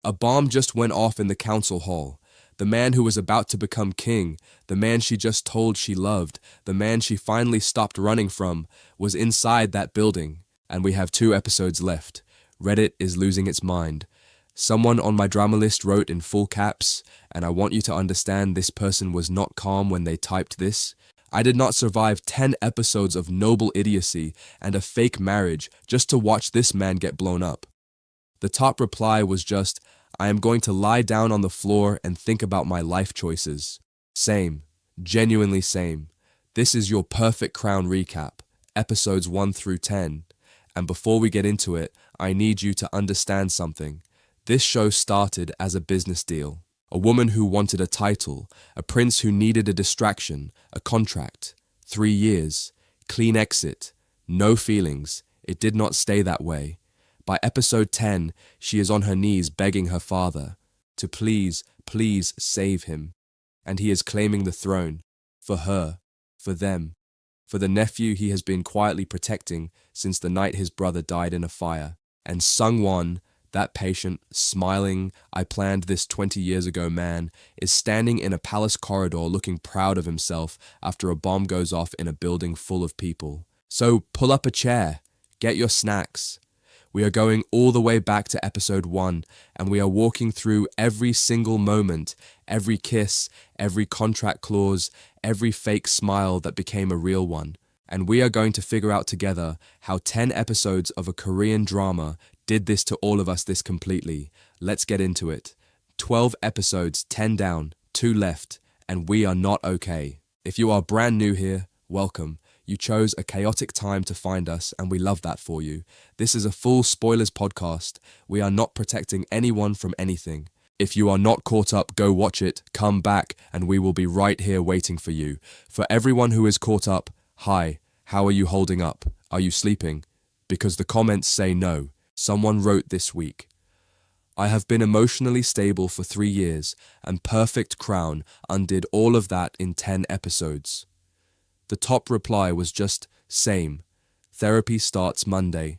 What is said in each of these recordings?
A bomb just went off in the council hall. The man who was about to become king, the man she just told she loved, the man she finally stopped running from, was inside that building. And we have 2 episodes left. Reddit is losing its mind. Someone on my drama list wrote in full caps, and I want you to understand this person was not calm when they typed this. I did not survive 10 episodes of noble idiocy and a fake marriage just to watch this man get blown up. The top reply was just, I am going to lie down on the floor and think about my life choices. Same. Genuinely same. This is your perfect crown recap, episodes 1 through 10. And before we get into it, I need you to understand something. This show started as a business deal. A woman who wanted a title, a prince who needed a distraction, a contract. 3 years. Clean exit. No feelings. It did not stay that way. By episode 10, she is on her knees begging her father to please, please save him. And he is claiming the throne. For her. For them. For the nephew he has been quietly protecting since the night his brother died in a fire. And Sung-won, that patient, smiling, I planned this 20 years ago man, is standing in a palace corridor looking proud of himself after a bomb goes off in a building full of people. So pull up a chair. Get your snacks. We are going all the way back to episode 1, and we are walking through every single moment, every kiss, every contract clause, every fake smile that became a real one. And we are going to figure out together how 10 episodes of a Korean drama did this to all of us this completely. Let's get into it. 12 episodes, 10 down, 2 left, and we are not okay. If you are brand new here, welcome. You chose a chaotic time to find us, and we love that for you. This is a full spoilers podcast. We are not protecting anyone from anything. If you are not caught up, go watch it, come back, and we will be right here waiting for you. For everyone who is caught up, hi, how are you holding up? Are you sleeping? Because the comments say no. Someone wrote this week, I have been emotionally stable for 3 years, and Perfect Crown undid all of that in 10 episodes. The top reply was just, same. Therapy starts Monday.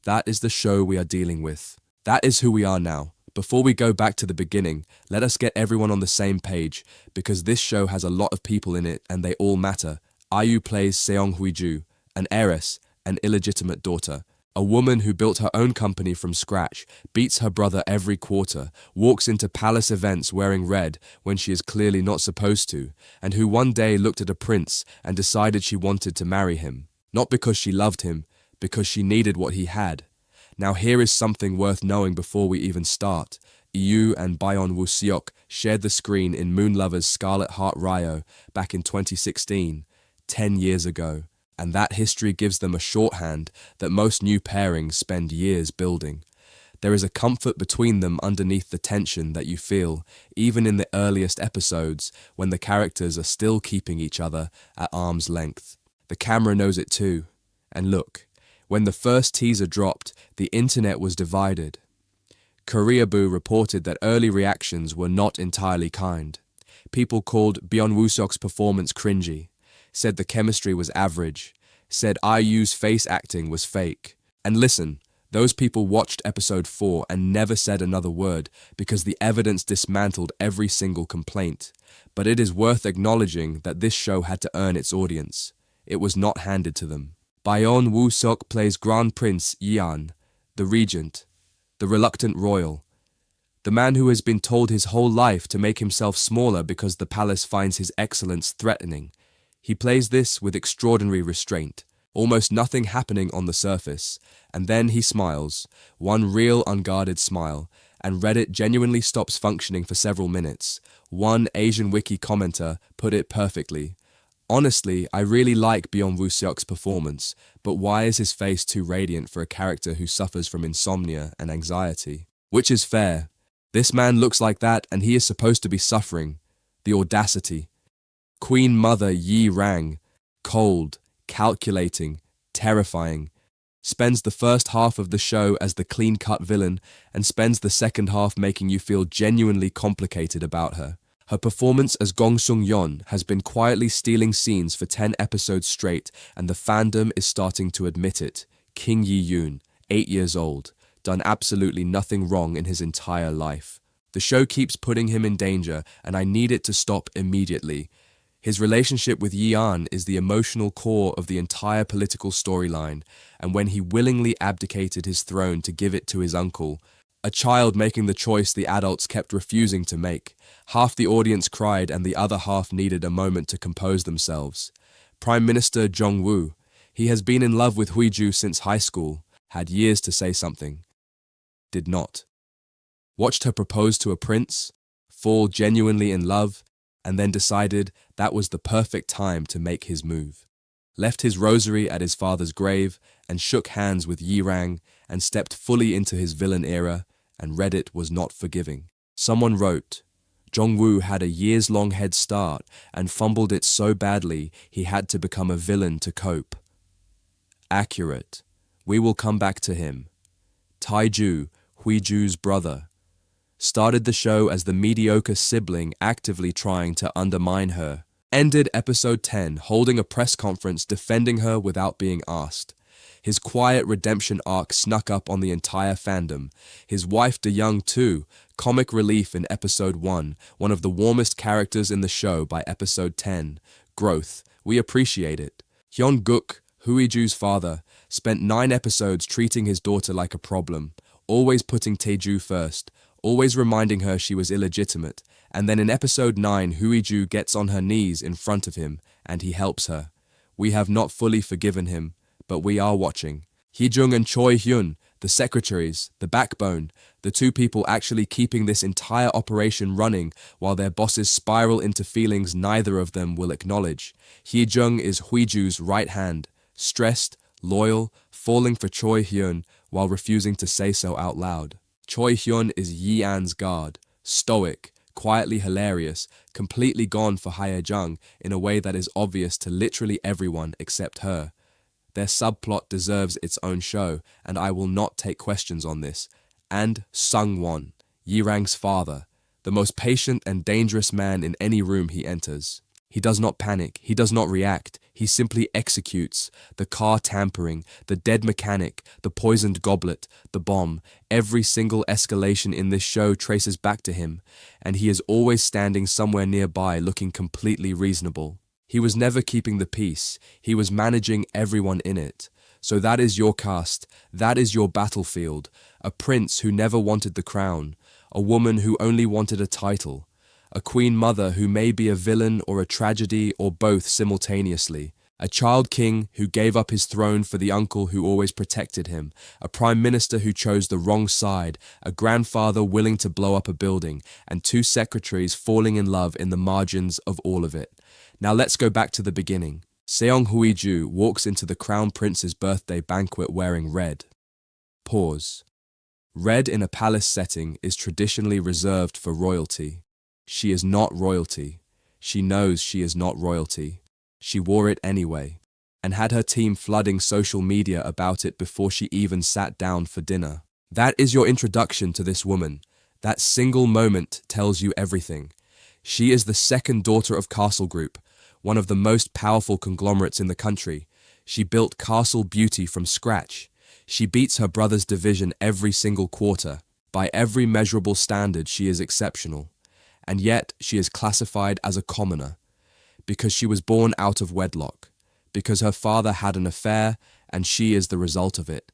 That is the show we are dealing with. That is who we are now. Before we go back to the beginning, let us get everyone on the same page, because this show has a lot of people in it and they all matter. IU plays Seong Hui-ju, an heiress, an illegitimate daughter. A woman who built her own company from scratch, beats her brother every quarter, walks into palace events wearing red when she is clearly not supposed to, and who one day looked at a prince and decided she wanted to marry him. Not because she loved him, because she needed what he had. Now here is something worth knowing before we even start. Hui-ju and Byeon Woo-seok shared the screen in Moon Lover's Scarlet Heart Ryo back in 2016, 10 years ago. And that history gives them a shorthand that most new pairings spend years building. There is a comfort between them underneath the tension that you feel, even in the earliest episodes, when the characters are still keeping each other at arm's length. The camera knows it too. And look, when the first teaser dropped, the internet was divided. Koreaboo reported that early reactions were not entirely kind. People called Byeon Woo-seok's performance cringy, said the chemistry was average, said IU's face acting was fake. And listen, those people watched episode 4 and never said another word because the evidence dismantled every single complaint. But it is worth acknowledging that this show had to earn its audience. It was not handed to them. Byeon Woo-seok plays Grand Prince Yeon, the regent, the reluctant royal, the man who has been told his whole life to make himself smaller because the palace finds his excellence threatening. He plays this with extraordinary restraint, almost nothing happening on the surface, and then he smiles, one real unguarded smile, and Reddit genuinely stops functioning for several minutes. One Asian wiki commenter put it perfectly. Honestly, I really like Byeon Woo-seok's performance, but why is his face too radiant for a character who suffers from insomnia and anxiety? Which is fair. This man looks like that and he is supposed to be suffering. The audacity. Queen Mother Yi Rang, cold, calculating, terrifying, spends the first half of the show as the clean-cut villain and spends the second half making you feel genuinely complicated about her. Her performance as Gong Sung-yeon has been quietly stealing scenes for 10 episodes straight, and the fandom is starting to admit it. King Yi-yoon, 8 years old, done absolutely nothing wrong in his entire life. The show keeps putting him in danger, and I need it to stop immediately. His relationship with Yi-an is the emotional core of the entire political storyline, and when he willingly abdicated his throne to give it to his uncle, a child making the choice the adults kept refusing to make, half the audience cried and the other half needed a moment to compose themselves. Prime Minister Jong-woo, he has been in love with Hui-ju since high school, had years to say something. Did not. Watched her propose to a prince, fall genuinely in love, and then decided that was the perfect time to make his move. Left his rosary at his father's grave and shook hands with Yi-rang and stepped fully into his villain era, and Reddit was not forgiving. Someone wrote, Jong-woo had a years-long head start and fumbled it so badly he had to become a villain to cope. Accurate. We will come back to him. Tae-ju, Hui-ju's brother, started the show as the mediocre sibling actively trying to undermine her. Ended episode 10 holding a press conference defending her without being asked. His quiet redemption arc snuck up on the entire fandom. His wife De-young too, comic relief in episode 1, one of the warmest characters in the show by episode 10. Growth. We appreciate it. Hyun-guk, Hui-ju's father, spent 9 episodes treating his daughter like a problem, always putting Tae-ju first, always reminding her she was illegitimate, and then in episode 9 Hui-ju gets on her knees in front of him, and he helps her. We have not fully forgiven him, but we are watching. Hee-jung and Choi-hyun, the secretaries, the backbone, the two people actually keeping this entire operation running while their bosses spiral into feelings neither of them will acknowledge. Hee-jung is Hui-ju's right hand, stressed, loyal, falling for Choi-hyun while refusing to say so out loud. Choi-hyun is Yi-an's guard, stoic, quietly hilarious, completely gone for Hae-jung in a way that is obvious to literally everyone except her. Their subplot deserves its own show, and I will not take questions on this. And Sung-won, Yi-rang's father, the most patient and dangerous man in any room he enters. He does not panic, he does not react, he simply executes. The car tampering, the dead mechanic, the poisoned goblet, the bomb, every single escalation in this show traces back to him, and he is always standing somewhere nearby looking completely reasonable. He was never keeping the peace, he was managing everyone in it. So that is your cast, that is your battlefield, a prince who never wanted the crown, a woman who only wanted a title, a queen mother who may be a villain or a tragedy or both simultaneously, a child king who gave up his throne for the uncle who always protected him, a prime minister who chose the wrong side, a grandfather willing to blow up a building, and 2 secretaries falling in love in the margins of all of it. Now let's go back to the beginning. Seong Hui-ju walks into the crown prince's birthday banquet wearing red. Pause. Red in a palace setting is traditionally reserved for royalty. She is not royalty. She knows she is not royalty. She wore it anyway, and had her team flooding social media about it before she even sat down for dinner. That is your introduction to this woman. That single moment tells you everything. She is the second daughter of Castle Group, one of the most powerful conglomerates in the country. She built Castle Beauty from scratch. She beats her brother's division every single quarter. By every measurable standard, she is exceptional. And yet she is classified as a commoner, because she was born out of wedlock, because her father had an affair and she is the result of it.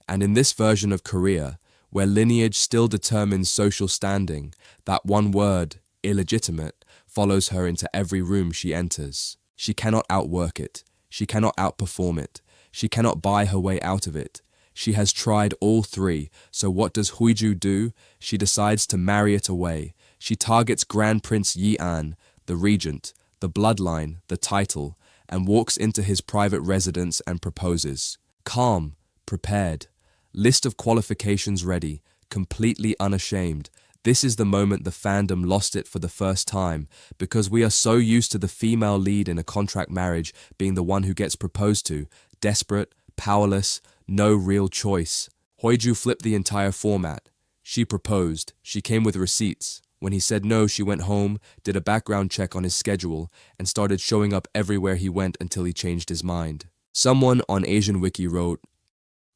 And in this version of Korea, where lineage still determines social standing, that one word, illegitimate, follows her into every room she enters. She cannot outwork it. She cannot outperform it. She cannot buy her way out of it. She has tried all 3, so what does Hui-ju do? She decides to marry it away. She targets Grand Prince Yi-an, the regent, the bloodline, the title, and walks into his private residence and proposes. Calm, prepared, list of qualifications ready, completely unashamed. This is the moment the fandom lost it for the first time, because we are so used to the female lead in a contract marriage being the one who gets proposed to, desperate, powerless, no real choice. Hui-ju flipped the entire format. She proposed. She came with receipts. When he said no, she went home, did a background check on his schedule, and started showing up everywhere he went until he changed his mind. Someone on Asian Wiki wrote,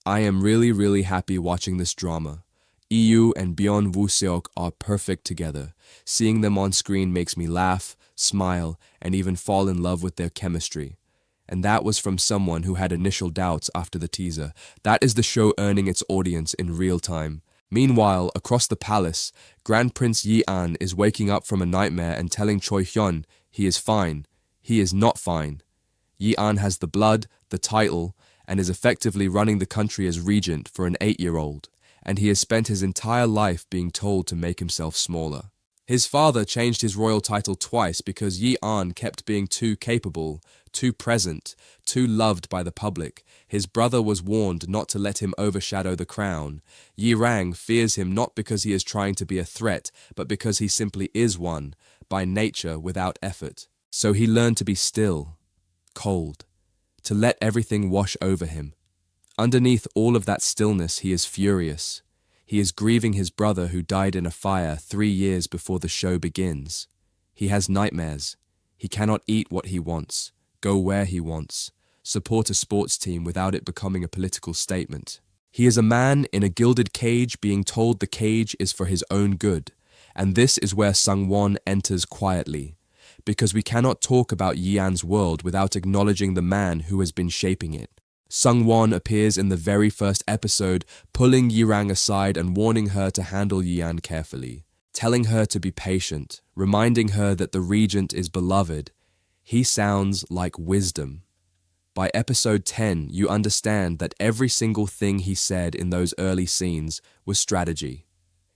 I am really happy watching this drama. Hui-ju and Byeon Woo-seok are perfect together. Seeing them on screen makes me laugh, smile, and even fall in love with their chemistry. And that was from someone who had initial doubts after the teaser. That is the show earning its audience in real time. Meanwhile, across the palace, Grand Prince Yi-an is waking up from a nightmare and telling Choi-hyun he is fine. He is not fine. Yi-an has the blood, the title, and is effectively running the country as regent for an 8-year-old, and he has spent his entire life being told to make himself smaller. His father changed his royal title twice because Yi-an kept being too capable, too present, too loved by the public. His brother was warned not to let him overshadow the crown. Yi-rang fears him not because he is trying to be a threat, but because he simply is one, by nature without effort. So he learned to be still, cold, to let everything wash over him. Underneath all of that stillness, he is furious. He is grieving his brother who died in a fire 3 years before the show begins. He has nightmares. He cannot eat what he wants, go where he wants, support a sports team without it becoming a political statement. He is a man in a gilded cage being told the cage is for his own good, and this is where Sung-won enters quietly, because we cannot talk about Yi-an's world without acknowledging the man who has been shaping it. Sung-won appears in the very first episode, pulling Yi-rang aside and warning her to handle Yi-an carefully, telling her to be patient, reminding her that the regent is beloved. He sounds like wisdom. By episode 10, you understand that every single thing he said in those early scenes was strategy.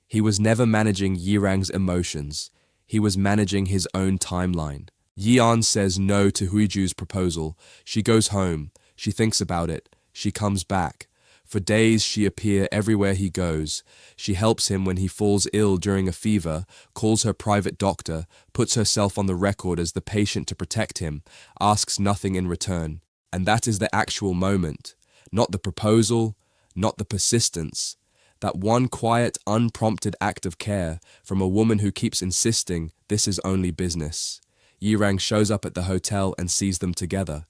He was never managing Yi-rang's emotions. He was managing his own timeline. Yi-an says no to Hui-ju's proposal. She goes home. She thinks about it. She comes back. For days she appears everywhere he goes. She helps him when he falls ill during a fever, calls her private doctor, puts herself on the record as the patient to protect him, asks nothing in return. And that is the actual moment. Not the proposal, not the persistence. That one quiet, unprompted act of care from a woman who keeps insisting this is only business. Yi-rang shows up at the hotel and sees them together.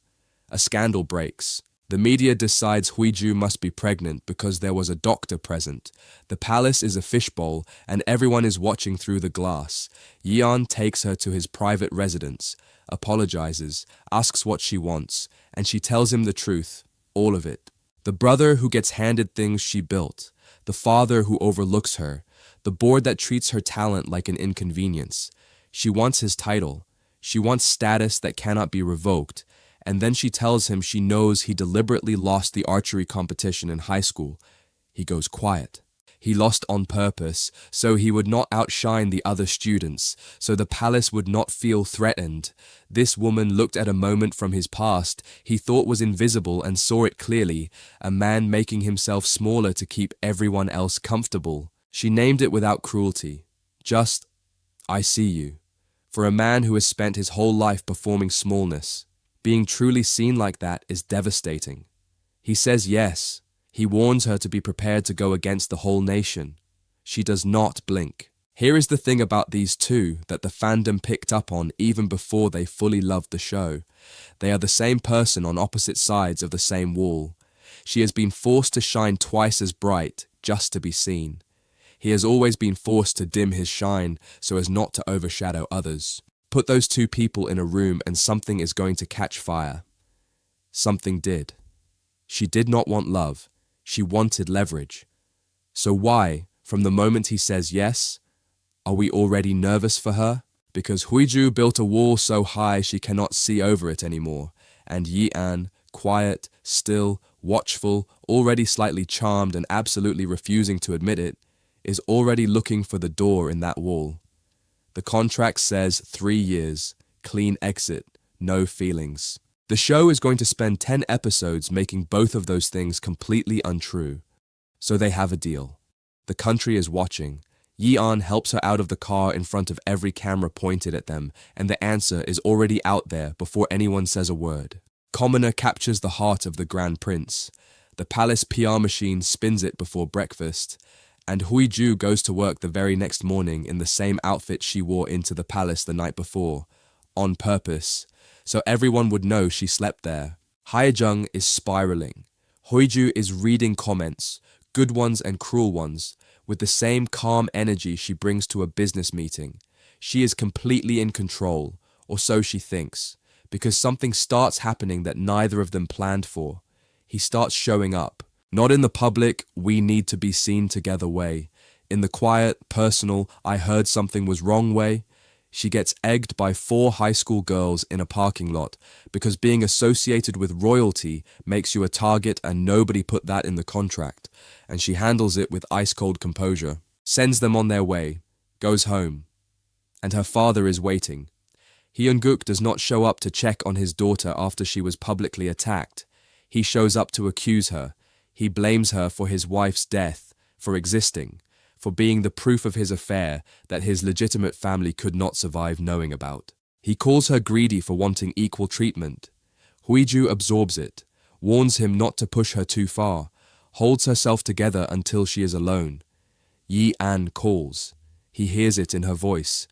A scandal breaks. The media decides Hui-ju must be pregnant because there was a doctor present. The palace is a fishbowl and everyone is watching through the glass. Yi-an takes her to his private residence, apologizes, asks what she wants, and she tells him the truth, all of it. The brother who gets handed things she built, the father who overlooks her, the board that treats her talent like an inconvenience. She wants his title. She wants status that cannot be revoked. And then she tells him she knows he deliberately lost the archery competition in high school. He goes quiet. He lost on purpose, so he would not outshine the other students, so the palace would not feel threatened. This woman looked at a moment from his past he thought was invisible and saw it clearly, a man making himself smaller to keep everyone else comfortable. She named it without cruelty. Just, I see you. For a man who has spent his whole life performing smallness, being truly seen like that is devastating. He says yes. He warns her to be prepared to go against the whole nation. She does not blink. Here is the thing about these two that the fandom picked up on even before they fully loved the show. They are the same person on opposite sides of the same wall. She has been forced to shine twice as bright just to be seen. He has always been forced to dim his shine so as not to overshadow others. Put those two people in a room and something is going to catch fire. Something did. She did not want love. She wanted leverage. So why, from the moment he says yes, are we already nervous for her? Because Hui-ju built a wall so high she cannot see over it anymore, and Yi-an, quiet, still, watchful, already slightly charmed and absolutely refusing to admit it, is already looking for the door in that wall. The contract says 3 years, clean exit, no feelings. The show is going to spend 10 episodes making both of those things completely untrue. So they have a deal. The country is watching. Yi-an helps her out of the car in front of every camera pointed at them, and the answer is already out there before anyone says a word. Commoner captures the heart of the Grand Prince. The palace PR machine spins it before breakfast, and Hui-ju goes to work the very next morning in the same outfit she wore into the palace the night before, on purpose, so everyone would know she slept there. Hae-jung is spiraling. Hui-ju is reading comments, good ones and cruel ones, with the same calm energy she brings to a business meeting. She is completely in control, or so she thinks, because something starts happening that neither of them planned for. He starts showing up, not in the public, we need to be seen together way, in the quiet, personal, I heard something was wrong way. She gets egged by 4 high school girls in a parking lot because being associated with royalty makes you a target and nobody put that in the contract, and she handles it with ice-cold composure, sends them on their way, goes home, and her father is waiting. Hyun-guk does not show up to check on his daughter after she was publicly attacked. He shows up to accuse her. He blames her for his wife's death, for existing, for being the proof of his affair that his legitimate family could not survive knowing about. He calls her greedy for wanting equal treatment. Hui-ju absorbs it, warns him not to push her too far, holds herself together until she is alone. Yi-an calls. He hears it in her voice.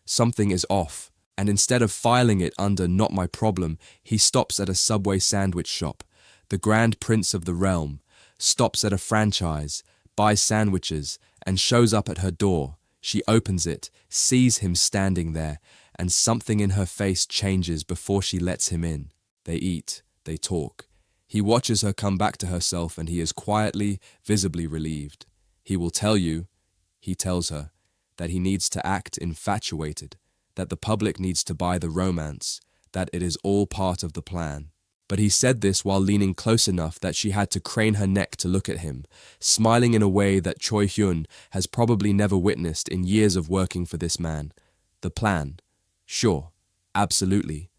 Something is off, and instead of filing it under not my problem, he stops at a Subway sandwich shop, the grand prince of the realm, stops at a franchise, buys sandwiches, and shows up at her door. She opens it, sees him standing there, and something in her face changes before she lets him in. They eat, they talk. He watches her come back to herself and he is quietly, visibly relieved. He will tell you, he tells her, that he needs to act infatuated, that the public needs to buy the romance, that it is all part of the plan. But he said this while leaning close enough that she had to crane her neck to look at him, smiling in a way that Choi Hyun has probably never witnessed in years of working for this man. The plan. Sure. Absolutely.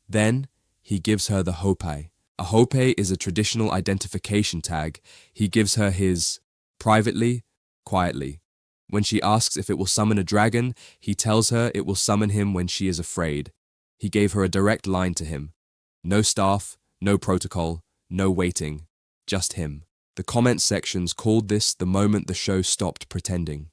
Then, he gives her the hopai. A hopai is a traditional identification tag. He gives her his privately, quietly. When she asks if it will summon a dragon, he tells her it will summon him when she is afraid. He gave her a direct line to him. No staff, no protocol, no waiting, just him. The comment sections called this the moment the show stopped pretending.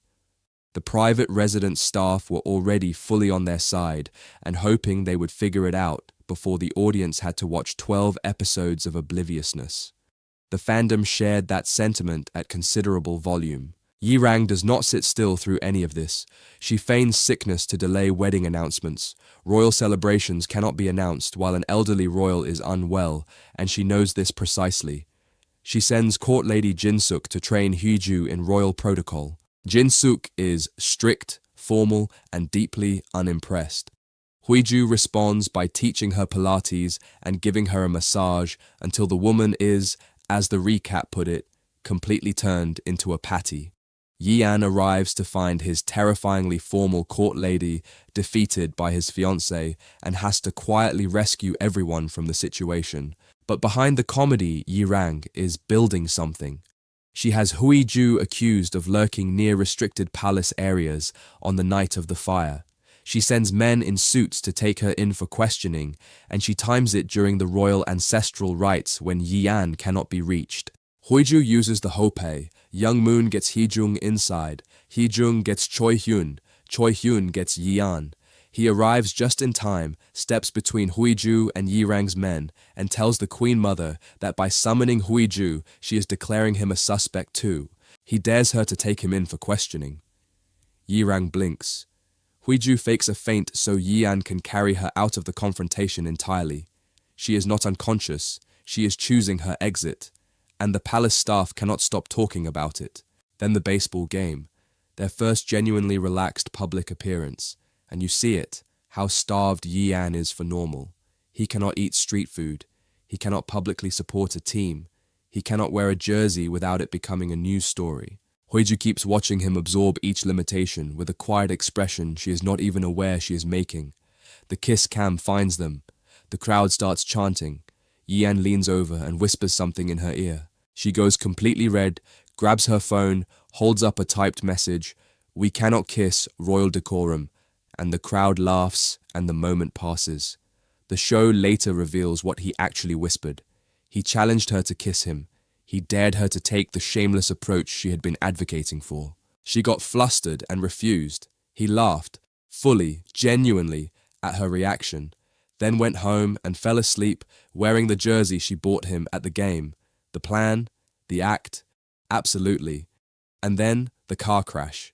The private residence staff were already fully on their side and hoping they would figure it out before the audience had to watch 12 episodes of obliviousness. The fandom shared that sentiment at considerable volume. Yi-rang does not sit still through any of this. She feigns sickness to delay wedding announcements. Royal celebrations cannot be announced while an elderly royal is unwell, and she knows this precisely. She sends court lady Jin-suk to train Hui-ju in royal protocol. Jin-suk is strict, formal, and deeply unimpressed. Hui-ju responds by teaching her Pilates and giving her a massage until the woman is, as the recap put it, completely turned into a patty. Yi-an arrives to find his terrifyingly formal court lady defeated by his fiancée and has to quietly rescue everyone from the situation. But behind the comedy, Yi-rang is building something. She has Hui-ju accused of lurking near restricted palace areas on the night of the fire. She sends men in suits to take her in for questioning, and she times it during the royal ancestral rites when Yi-an cannot be reached. Hui-ju uses the hopai. Young Moon gets Hee-jung inside. Hee-jung gets Choi Hyun. Choi Hyun gets Yi-an. He arrives just in time, steps between Hui-ju and Yi-rang's men, and tells the Queen Mother that by summoning Hui-ju, she is declaring him a suspect too. He dares her to take him in for questioning. Yi-rang blinks. Hui-ju fakes a feint so Yi-an can carry her out of the confrontation entirely. She is not unconscious. She is choosing her exit. And the palace staff cannot stop talking about it. Then the baseball game, their first genuinely relaxed public appearance, and you see it, how starved Yi-an is for normal. He cannot eat street food. He cannot publicly support a team. He cannot wear a jersey without it becoming a news story. Hui-ju keeps watching him absorb each limitation with a quiet expression she is not even aware she is making. The kiss cam finds them. The crowd starts chanting. Yi-an leans over and whispers something in her ear. She goes completely red, grabs her phone, holds up a typed message, "We cannot kiss, royal decorum," and the crowd laughs and the moment passes. The show later reveals what he actually whispered. He challenged her to kiss him. He dared her to take the shameless approach she had been advocating for. She got flustered and refused. He laughed, fully, genuinely, at her reaction, then went home and fell asleep wearing the jersey she bought him at the game. The plan, the act, absolutely. And then the car crash.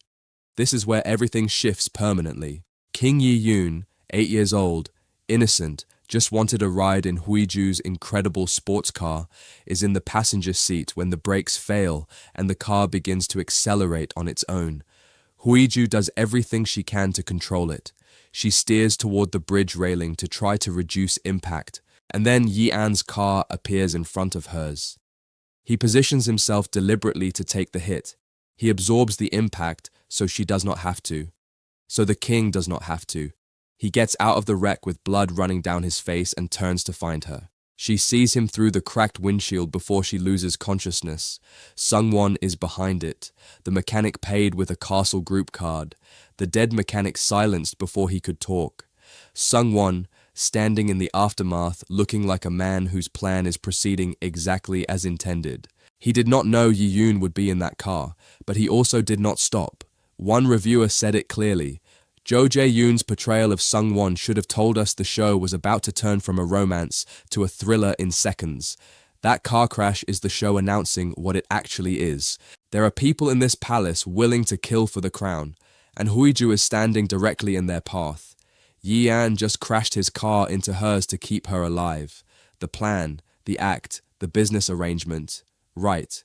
This is where everything shifts permanently. King Yi-yoon, 8 years old, innocent, just wanted a ride in Hui-ju's incredible sports car, is in the passenger seat when the brakes fail and the car begins to accelerate on its own. Hui-ju does everything she can to control it. She steers toward the bridge railing to try to reduce impact, and then Yi-an's car appears in front of hers. He positions himself deliberately to take the hit. He absorbs the impact so she does not have to. So the king does not have to. He gets out of the wreck with blood running down his face and turns to find her. She sees him through the cracked windshield before she loses consciousness. Sung-won is behind it. The mechanic paid with a Castle Group card. The dead mechanic silenced before he could talk. Sung-won, standing in the aftermath, looking like a man whose plan is proceeding exactly as intended. He did not know Yi-yoon would be in that car, but he also did not stop. One reviewer said it clearly. Jo Jae-yoon's portrayal of Sung-won should have told us the show was about to turn from a romance to a thriller in seconds. That car crash is the show announcing what it actually is. There are people in this palace willing to kill for the crown, and Hui-ju is standing directly in their path. Yi-an just crashed his car into hers to keep her alive. The plan, the act, the business arrangement. Right.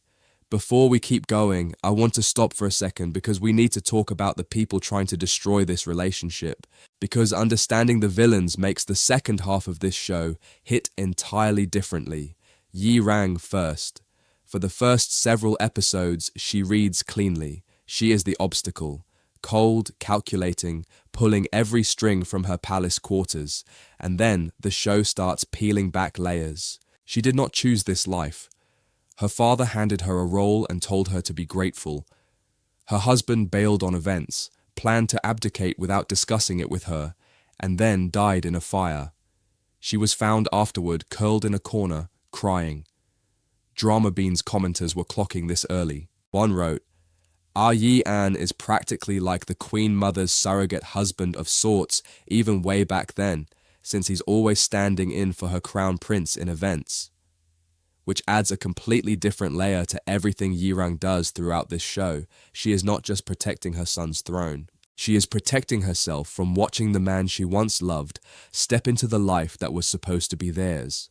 Before we keep going, I want to stop for a second because we need to talk about the people trying to destroy this relationship. Because understanding the villains makes the second half of this show hit entirely differently. Yi Rang first. For the first several episodes, she reads cleanly. She is the obstacle. Cold, calculating, pulling every string from her palace quarters. And then the show starts peeling back layers. She did not choose this life. Her father handed her a role and told her to be grateful. Her husband bailed on events, planned to abdicate without discussing it with her, and then died in a fire. She was found afterward curled in a corner, crying. Drama Bean's commenters were clocking this early. One wrote, "Ah Yi-an is practically like the Queen Mother's surrogate husband of sorts, even way back then, since he's always standing in for her crown prince in events." Which adds a completely different layer to everything Yi-rang does throughout this show. She is not just protecting her son's throne. She is protecting herself from watching the man she once loved step into the life that was supposed to be theirs.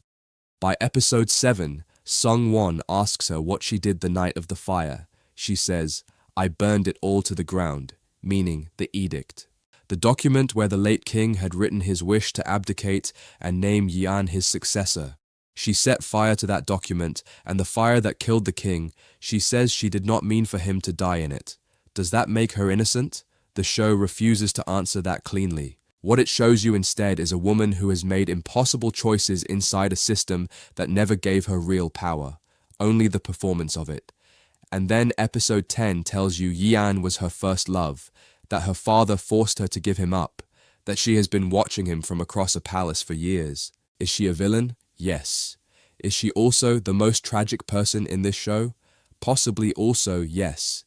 By episode 7, Sung-won asks her what she did the night of the fire. She says, "I burned it all to the ground," meaning the edict. The document where the late king had written his wish to abdicate and name Yi-an his successor. She set fire to that document, and the fire that killed the king, she says she did not mean for him to die in it. Does that make her innocent? The show refuses to answer that cleanly. What it shows you instead is a woman who has made impossible choices inside a system that never gave her real power, only the performance of it. And then episode 10 tells you Yi-an was her first love, that her father forced her to give him up, that she has been watching him from across a palace for years. Is she a villain? Yes. Is she also the most tragic person in this show? Possibly also yes.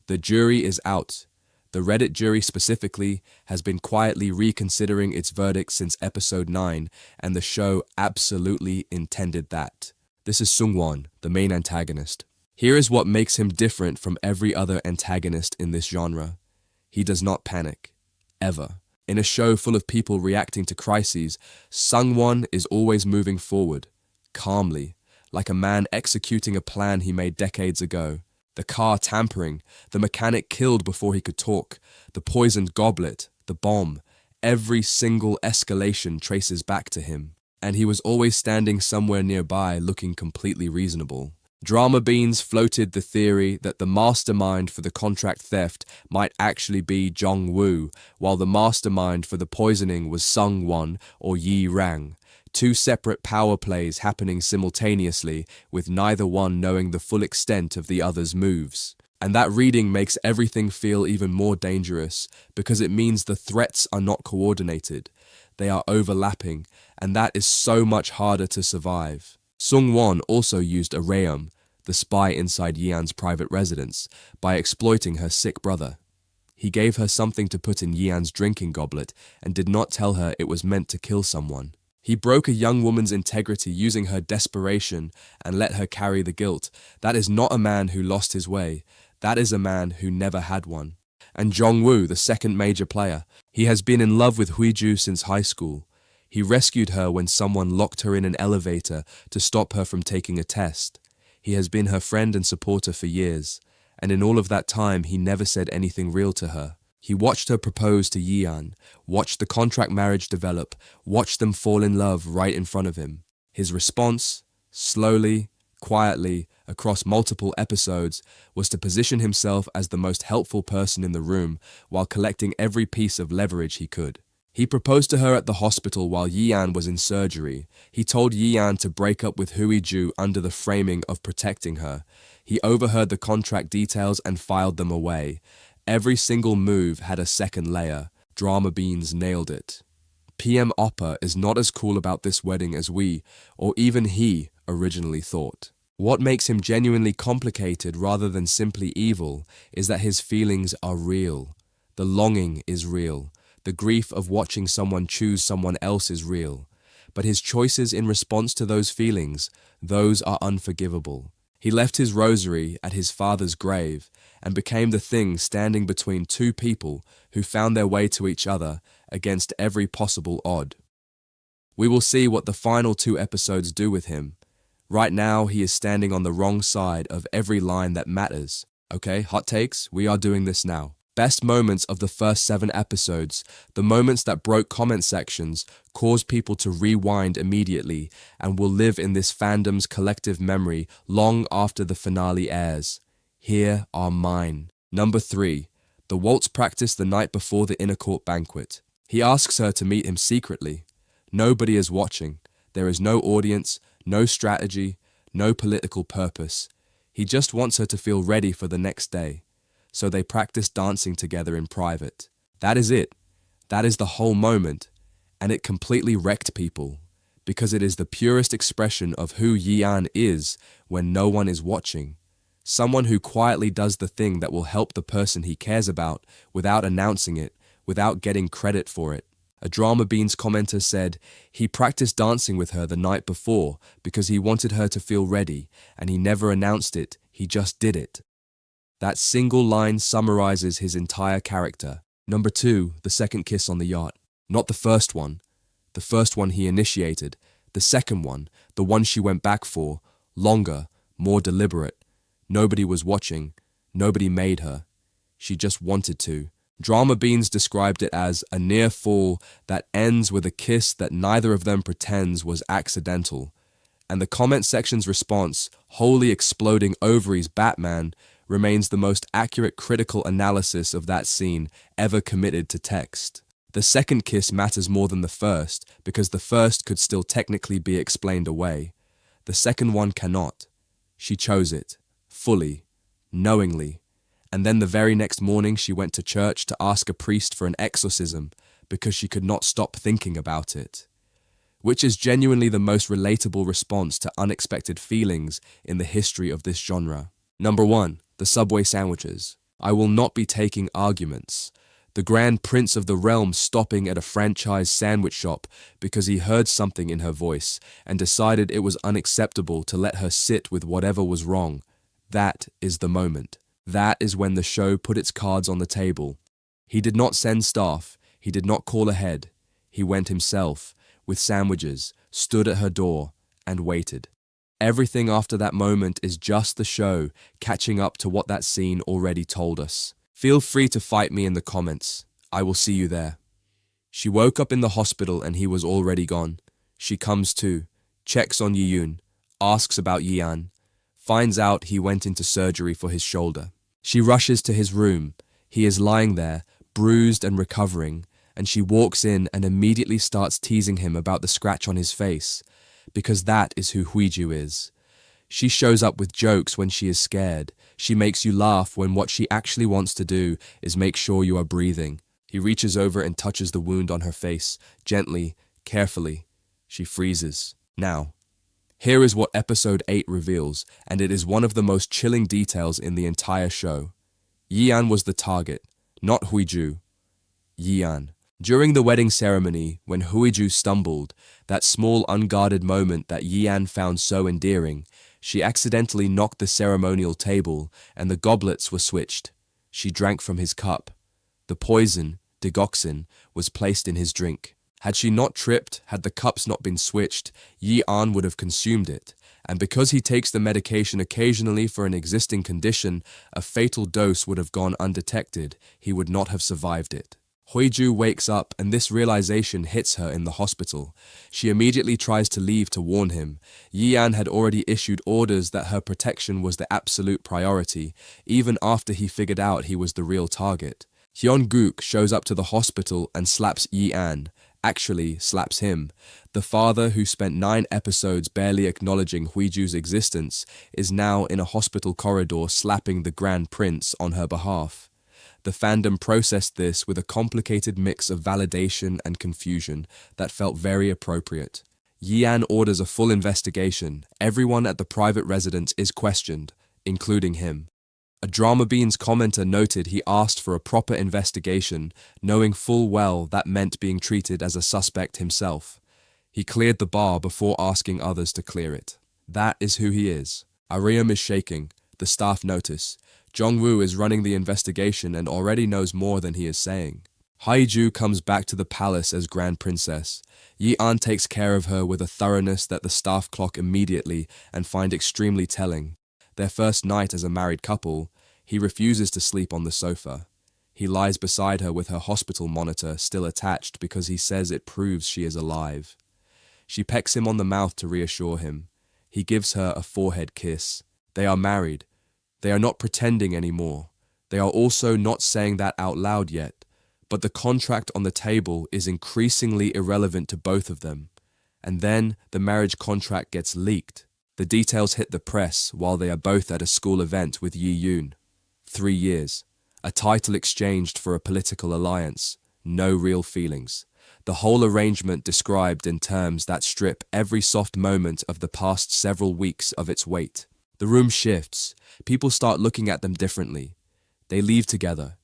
The jury is out. The Reddit jury specifically has been quietly reconsidering its verdict since episode 9, and the show absolutely intended that. This is Sung-won, the main antagonist. Here is what makes him different from every other antagonist in this genre. He does not panic. Ever. In a show full of people reacting to crises, Sung-won is always moving forward, calmly, like a man executing a plan he made decades ago. The car tampering, the mechanic killed before he could talk, the poisoned goblet, the bomb, every single escalation traces back to him. And he was always standing somewhere nearby looking completely reasonable. Drama Beans floated the theory that the mastermind for the contract theft might actually be Jong-woo, while the mastermind for the poisoning was Sung-won or Yi-rang. Two separate power plays happening simultaneously, with neither one knowing the full extent of the other's moves. And that reading makes everything feel even more dangerous, because it means the threats are not coordinated. They are overlapping, and that is so much harder to survive. Sung-won also used a Reum, the spy inside Yi-an's private residence, by exploiting her sick brother. He gave her something to put in Yi-an's drinking goblet and did not tell her it was meant to kill someone. He broke a young woman's integrity using her desperation and let her carry the guilt. That is not a man who lost his way. That is a man who never had one. And Jong-woo, the second major player, he has been in love with Hui-ju since high school. He rescued her when someone locked her in an elevator to stop her from taking a test. He has been her friend and supporter for years, and in all of that time he never said anything real to her. He watched her propose to Yeon, watched the contract marriage develop, watched them fall in love right in front of him. His response, slowly, quietly, across multiple episodes, was to position himself as the most helpful person in the room while collecting every piece of leverage he could. He proposed to her at the hospital while Yeon was in surgery. He told Yeon to break up with Hui-ju under the framing of protecting her. He overheard the contract details and filed them away. Every single move had a second layer. Drama Beans nailed it. PM Oppa is not as cool about this wedding as we, or even he, originally thought. What makes him genuinely complicated rather than simply evil is that his feelings are real. The longing is real. The grief of watching someone choose someone else is real. But his choices in response to those feelings, those are unforgivable. He left his rosary at his father's grave and became the thing standing between two people who found their way to each other against every possible odd. We will see what the final 2 episodes do with him. Right now, he is standing on the wrong side of every line that matters. Okay, hot takes, we are doing this now. Best moments of the first 7 episodes, the moments that broke comment sections, caused people to rewind immediately and will live in this fandom's collective memory long after the finale airs. Here are mine. Number 3. The waltz practice the night before the inner court banquet. He asks her to meet him secretly. Nobody is watching. There is no audience, no strategy, no political purpose. He just wants her to feel ready for the next day. So they practice dancing together in private. That is it. That is the whole moment. And it completely wrecked people. Because it is the purest expression of who Yeon is when no one is watching. Someone who quietly does the thing that will help the person he cares about without announcing it, without getting credit for it. A Drama Beans commenter said, he practiced dancing with her the night before because he wanted her to feel ready, and he never announced it, he just did it. That single line summarizes his entire character. Number 2, the second kiss on the yacht. Not the first one. The first one he initiated. The second one, the one she went back for, longer, more deliberate. Nobody was watching. Nobody made her. She just wanted to. Drama Beans described it as a near fall that ends with a kiss that neither of them pretends was accidental. And the comment section's response, wholly exploding ovaries Batman, remains the most accurate critical analysis of that scene ever committed to text. The second kiss matters more than the first because the first could still technically be explained away. The second one cannot. She chose it, fully, knowingly. And then the very next morning she went to church to ask a priest for an exorcism because she could not stop thinking about it. Which is genuinely the most relatable response to unexpected feelings in the history of this genre. Number 1. The Subway sandwiches. I will not be taking arguments. The Grand Prince of the Realm stopping at a franchise sandwich shop because he heard something in her voice and decided it was unacceptable to let her sit with whatever was wrong. That is the moment. That is when the show put its cards on the table. He did not send staff. He did not call ahead. He went himself, with sandwiches, stood at her door, and waited. Everything after that moment is just the show catching up to what that scene already told us. Feel free to fight me in the comments. I will see you there. She woke up in the hospital and he was already gone. She comes to, checks on Yi-yoon, asks about Yeon, finds out he went into surgery for his shoulder. She rushes to his room. He is lying there, bruised and recovering, and she walks in and immediately starts teasing him about the scratch on his face, because that is who Hui-ju is. She shows up with jokes when she is scared. She makes you laugh when what she actually wants to do is make sure you are breathing. He reaches over and touches the wound on her face, gently, carefully. She freezes. Now, here is what episode 8 reveals, and it is one of the most chilling details in the entire show. Yeon was the target, not Hui-ju. Yeon. During the wedding ceremony, when Hui-ju stumbled, that small unguarded moment that Yi-an found so endearing, she accidentally knocked the ceremonial table and the goblets were switched. She drank from his cup. The poison, digoxin, was placed in his drink. Had she not tripped, had the cups not been switched, Yi-an would have consumed it. And because he takes the medication occasionally for an existing condition, a fatal dose would have gone undetected. He would not have survived it. Hui-ju wakes up and this realization hits her in the hospital. She immediately tries to leave to warn him. Yi-an had already issued orders that her protection was the absolute priority, even after he figured out he was the real target. Hyun-guk shows up to the hospital and slaps Yi-an, actually slaps him. The father, who spent 9 episodes barely acknowledging Hui-ju's existence, is now in a hospital corridor slapping the Grand Prince on her behalf. The fandom processed this with a complicated mix of validation and confusion that felt very appropriate. Yi-an orders a full investigation. Everyone at the private residence is questioned, including him. A Drama Beans commenter noted he asked for a proper investigation, knowing full well that meant being treated as a suspect himself. He cleared the bar before asking others to clear it. That is who he is. Ariam is shaking. The staff notice. Jong-woo is running the investigation and already knows more than he is saying. Hui-ju comes back to the palace as Grand Princess. Yi-an takes care of her with a thoroughness that the staff clock immediately and find extremely telling. Their first night as a married couple, he refuses to sleep on the sofa. He lies beside her with her hospital monitor still attached because he says it proves she is alive. She pecks him on the mouth to reassure him. He gives her a forehead kiss. They are married. They are not pretending anymore. They are also not saying that out loud yet, but the contract on the table is increasingly irrelevant to both of them. And then the marriage contract gets leaked. The details hit the press while they are both at a school event with Yi-yoon. 3 years. A title exchanged for a political alliance. No real feelings. The whole arrangement described in terms that strip every soft moment of the past several weeks of its weight. The room shifts. People start looking at them differently. They leave together.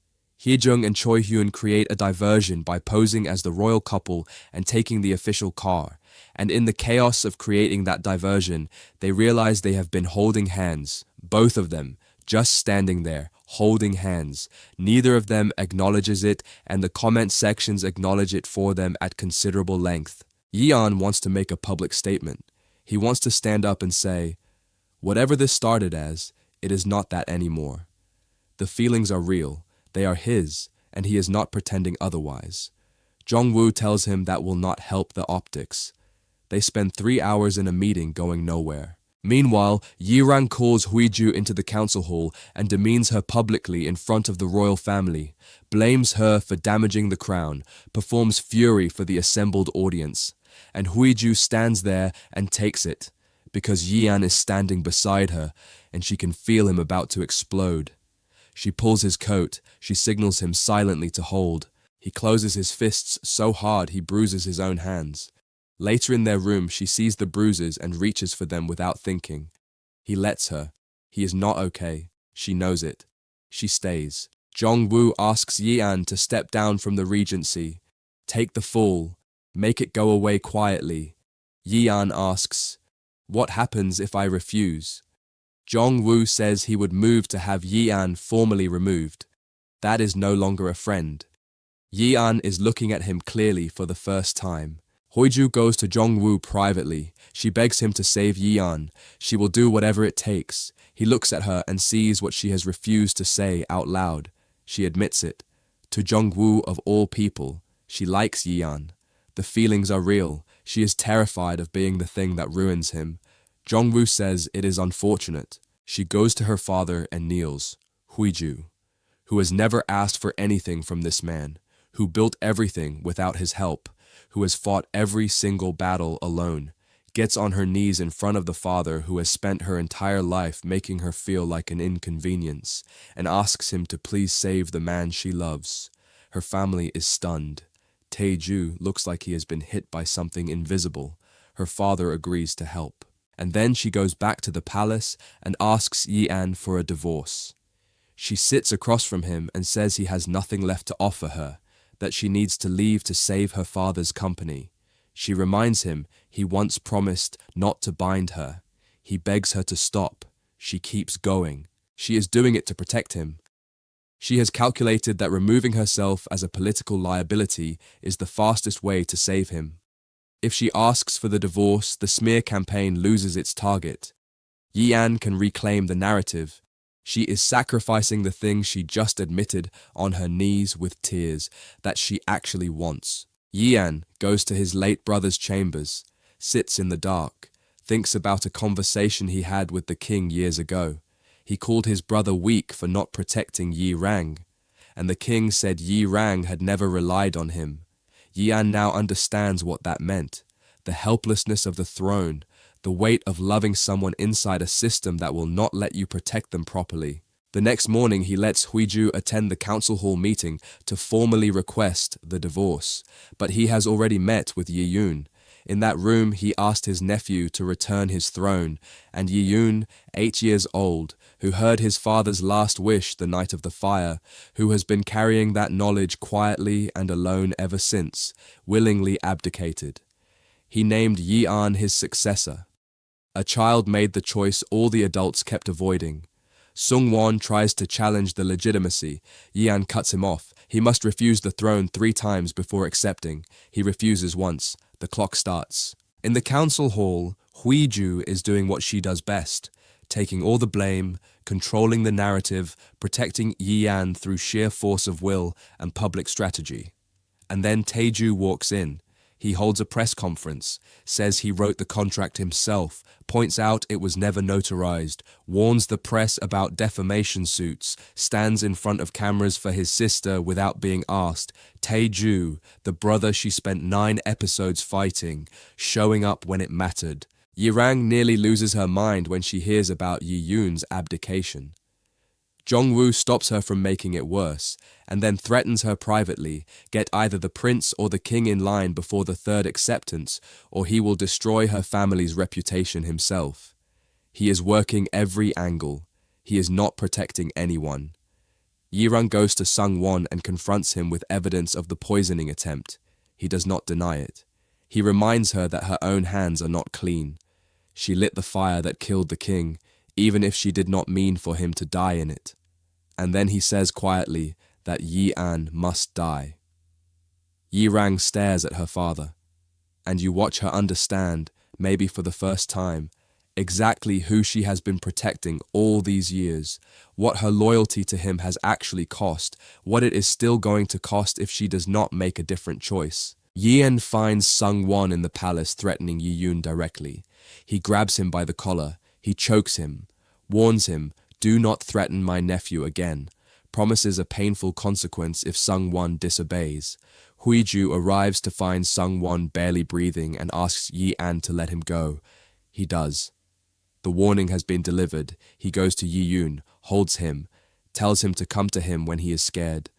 Hye-jung and Choi-hyun create a diversion by posing as the royal couple and taking the official car. And in the chaos of creating that diversion, they realize they have been holding hands, both of them, just standing there, holding hands. Neither of them acknowledges it, and the comment sections acknowledge it for them at considerable length. Yi-an wants to make a public statement. He wants to stand up and say, whatever this started as, it is not that anymore. The feelings are real, they are his, and he is not pretending otherwise. Jong-woo tells him that will not help the optics. They spend 3 hours in a meeting going nowhere. Meanwhile, Yi-rang calls Hui-ju into the council hall and demeans her publicly in front of the royal family, blames her for damaging the crown, performs fury for the assembled audience. And Hui-ju stands there and takes it, because Yi-an is standing beside her and she can feel him about to explode. She pulls his coat, she signals him silently to hold. He closes his fists so hard he bruises his own hands. Later in their room, she sees the bruises and reaches for them without thinking. He lets her. He is not okay. She knows it. She stays. Jong-woo asks Yi-an to step down from the regency. Take the fall. Make it go away quietly. Yi-an asks, what happens if I refuse? Jong-woo says he would move to have Yi-an formally removed. That is no longer a friend. Yi-an is looking at him clearly for the first time. Hui-ju goes to Jong-woo privately. She begs him to save Yi-an. She will do whatever it takes. He looks at her and sees what she has refused to say out loud. She admits it. To Jong-woo of all people, she likes Yi-an. The feelings are real. She is terrified of being the thing that ruins him. Jong-woo says it is unfortunate. She goes to her father and kneels. Hui-ju, who has never asked for anything from this man, who built everything without his help, who has fought every single battle alone, gets on her knees in front of the father who has spent her entire life making her feel like an inconvenience, and asks him to please save the man she loves. Her family is stunned. Tae-ju looks like he has been hit by something invisible. Her father agrees to help. And then she goes back to the palace and asks Yi-an for a divorce. She sits across from him and says he has nothing left to offer her. that she needs to leave to save her father's company. She reminds him he once promised not to bind her. He begs her to stop. She keeps going. She is doing it to protect him. She has calculated that removing herself as a political liability is the fastest way to save him. If she asks for the divorce, the smear campaign loses its target. Yi-an can reclaim the narrative. She is sacrificing the thing she just admitted on her knees with tears that she actually wants. Yi-an goes to his late brother's chambers, sits in the dark, thinks about a conversation he had with the king years ago. He called his brother weak for not protecting Yi Rang, and the king said Yi Rang had never relied on him. Yi-an now understands what that meant: the helplessness of the throne, the weight of loving someone inside a system that will not let you protect them properly. The next morning, he lets Hui-ju attend the council hall meeting to formally request the divorce, but he has already met with Yi-yoon. In that room, he asked his nephew to return his throne, and Yi-yoon, 8 years old, who heard his father's last wish the night of the fire, who has been carrying that knowledge quietly and alone ever since, willingly abdicated. He named Yi-an his successor. A child made the choice all the adults kept avoiding. Sung-won tries to challenge the legitimacy. Yi-an cuts him off. He must refuse the throne 3 times before accepting. He refuses once. The clock starts. In the council hall, Hui-ju is doing what she does best, taking all the blame, controlling the narrative, protecting Yi-an through sheer force of will and public strategy. And then Tae-ju walks in. He holds a press conference, says he wrote the contract himself, points out it was never notarized, warns the press about defamation suits, stands in front of cameras for his sister without being asked. Tae-ju, the brother she spent 9 episodes fighting, showing up when it mattered. Yi-rang nearly loses her mind when she hears about Yi-yoon's abdication. Jong-woo stops her from making it worse, and then threatens her privately, get either the prince or the king in line before the 3rd acceptance, or he will destroy her family's reputation himself. He is working every angle. He is not protecting anyone. Yi-rang goes to Sung-won and confronts him with evidence of the poisoning attempt. He does not deny it. He reminds her that her own hands are not clean. She lit the fire that killed the king, even if she did not mean for him to die in it. And then he says quietly that Yi-an must die. Yi-rang stares at her father, and you watch her understand, maybe for the first time, exactly who she has been protecting all these years, what her loyalty to him has actually cost, what it is still going to cost if she does not make a different choice. Yi-an finds Sung-won in the palace threatening Yi-yoon directly. He grabs him by the collar. He chokes him, warns him, do not threaten my nephew again, promises a painful consequence if Sung-won disobeys. Hui-ju arrives to find Sung-won barely breathing and asks Yi-an to let him go. He does. The warning has been delivered. He goes to Yi-yoon, holds him, tells him to come to him when he is scared.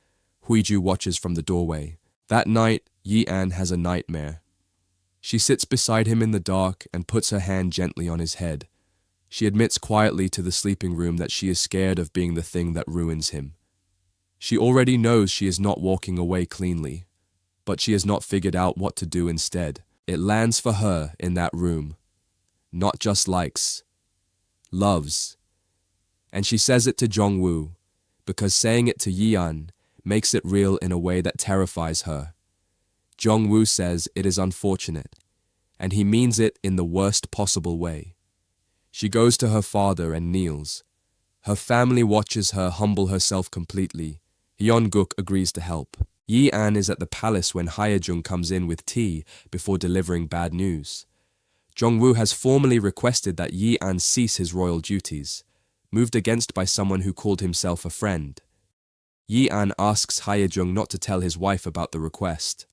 Hui-ju watches from the doorway. That night, Yi-an has a nightmare. She sits beside him in the dark and puts her hand gently on his head. She admits quietly to the sleeping room that she is scared of being the thing that ruins him. She already knows she is not walking away cleanly, but she has not figured out what to do instead. It lands for her in that room. Not just likes, loves. And she says it to Jong-woo, because saying it to Yi-an makes it real in a way that terrifies her. Jong-woo says it is unfortunate, and he means it in the worst possible way. She goes to her father and kneels. Her family watches her humble herself completely. Hyun-guk agrees to help. Yi-an is at the palace when Hae-jung comes in with tea before delivering bad news. Jong-woo has formally requested that Yi-an cease his royal duties, moved against by someone who called himself a friend. Yi-an asks Hae-jung not to tell his wife about the request.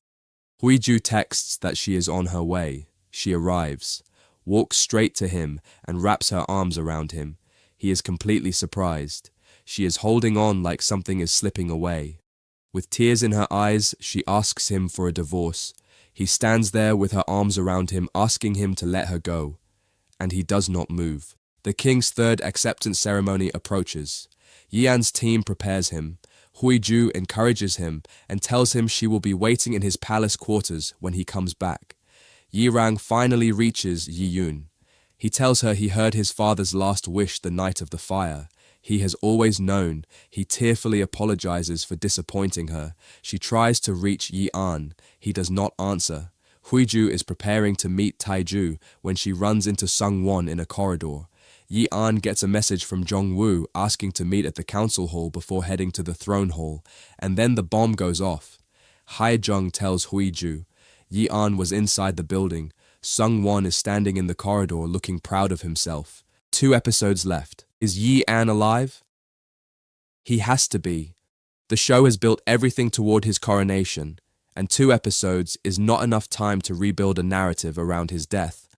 Hui-ju texts that she is on her way. She arrives, walks straight to him and wraps her arms around him. He is completely surprised. She is holding on like something is slipping away. With tears in her eyes, she asks him for a divorce. He stands there with her arms around him, asking him to let her go. And he does not move. The king's 3rd acceptance ceremony approaches. Yi-an's team prepares him. Hui-ju encourages him and tells him she will be waiting in his palace quarters when he comes back. Yi-rang finally reaches Yi-yoon. He tells her he heard his father's last wish the night of the fire. He has always known. He tearfully apologizes for disappointing her. She tries to reach Yi-an. He does not answer. Hui-ju is preparing to meet Taiju when she runs into Sung-won in a corridor. Yi-an gets a message from Jong-woo asking to meet at the council hall before heading to the throne hall, and then the bomb goes off. Hae-jung tells Hui-ju. Yi-an was inside the building. Sung-won is standing in the corridor looking proud of himself. 2 episodes left. Is Yi-an alive? He has to be. The show has built everything toward his coronation, and 2 episodes is not enough time to rebuild a narrative around his death.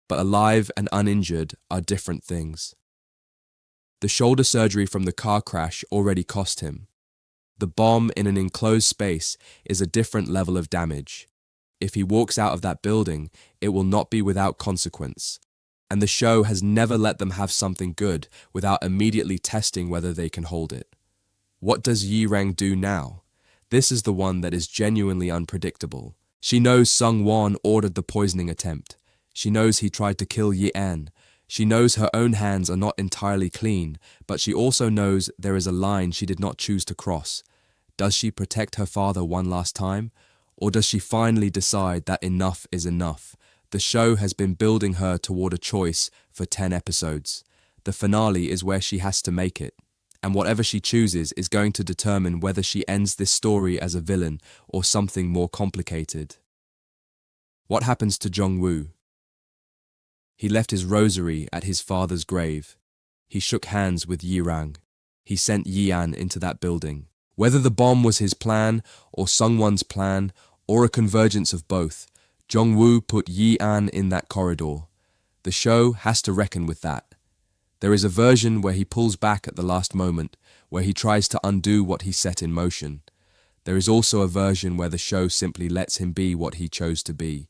But alive and uninjured are different things. The shoulder surgery from the car crash already cost him. The bomb in an enclosed space is a different level of damage. If he walks out of that building, it will not be without consequence. And the show has never let them have something good without immediately testing whether they can hold it. What does Yi-rang do now? This is the one that is genuinely unpredictable. She knows Sung-won ordered the poisoning attempt. She knows he tried to kill Yi-an. She knows her own hands are not entirely clean, but she also knows there is a line she did not choose to cross. Does she protect her father one last time? Or does she finally decide that enough is enough? The show has been building her toward a choice for 10 episodes. The finale is where she has to make it. And whatever she chooses is going to determine whether she ends this story as a villain or something more complicated. What happens to Jong-woo? He left his rosary at his father's grave. He shook hands with Yi-rang. He sent Yi-an into that building. Whether the bomb was his plan, or Sung-won's plan, or a convergence of both, Jong-woo put Yi-an in that corridor. The show has to reckon with that. There is a version where he pulls back at the last moment, where he tries to undo what he set in motion. There is also a version where the show simply lets him be what he chose to be.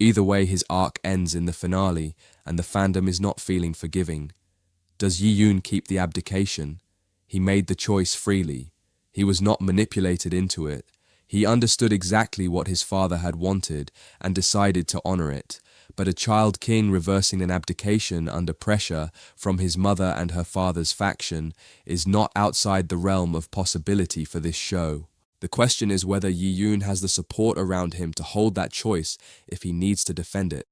Either way, his arc ends in the finale, and the fandom is not feeling forgiving. Does Yi-yoon keep the abdication? He made the choice freely. He was not manipulated into it. He understood exactly what his father had wanted and decided to honor it. But a child king reversing an abdication under pressure from his mother and her father's faction is not outside the realm of possibility for this show. The question is whether Yi-yoon has the support around him to hold that choice if he needs to defend it.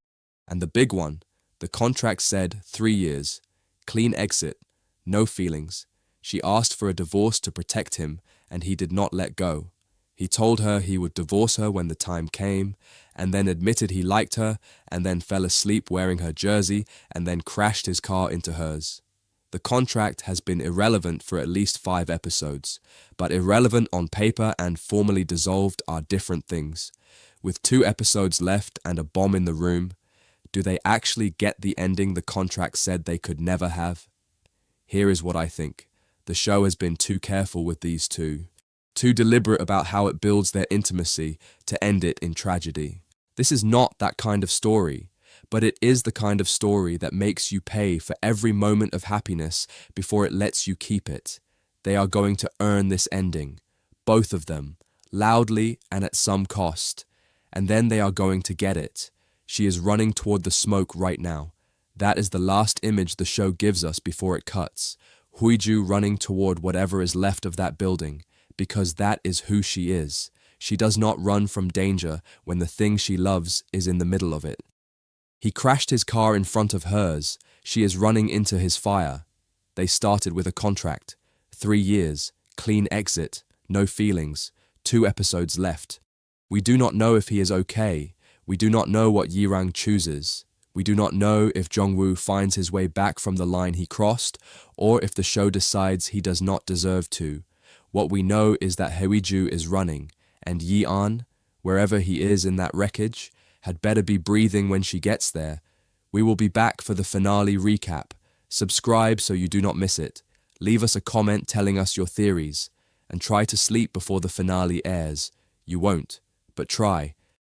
And the big one, the contract said 3 years, clean exit, no feelings. She asked for a divorce to protect him, and he did not let go. He told her he would divorce her when the time came, and then admitted he liked her, and then fell asleep wearing her jersey, and then crashed his car into hers. The contract has been irrelevant for at least 5 episodes, but irrelevant on paper and formally dissolved are different things. With 2 episodes left and a bomb in the room, do they actually get the ending the contract said they could never have? Here is what I think. The show has been too careful with these two. Too deliberate about how it builds their intimacy to end it in tragedy. This is not that kind of story, but it is the kind of story that makes you pay for every moment of happiness before it lets you keep it. They are going to earn this ending, both of them, loudly and at some cost, and then they are going to get it. She is running toward the smoke right now. That is the last image the show gives us before it cuts. Hui-ju running toward whatever is left of that building, because that is who she is. She does not run from danger when the thing she loves is in the middle of it. He crashed his car in front of hers. She is running into his fire. They started with a contract. 3 years, clean exit, no feelings, 2 episodes left. We do not know if he is okay. We do not know what Yi-rang chooses. We do not know if Jong-woo finds his way back from the line he crossed, or if the show decides he does not deserve to. What we know is that Hui-ju is running, and Yi-an, wherever he is in that wreckage, had better be breathing when she gets there. We will be back for the finale recap. Subscribe so you do not miss it. Leave us a comment telling us your theories, and try to sleep before the finale airs. You won't, but try.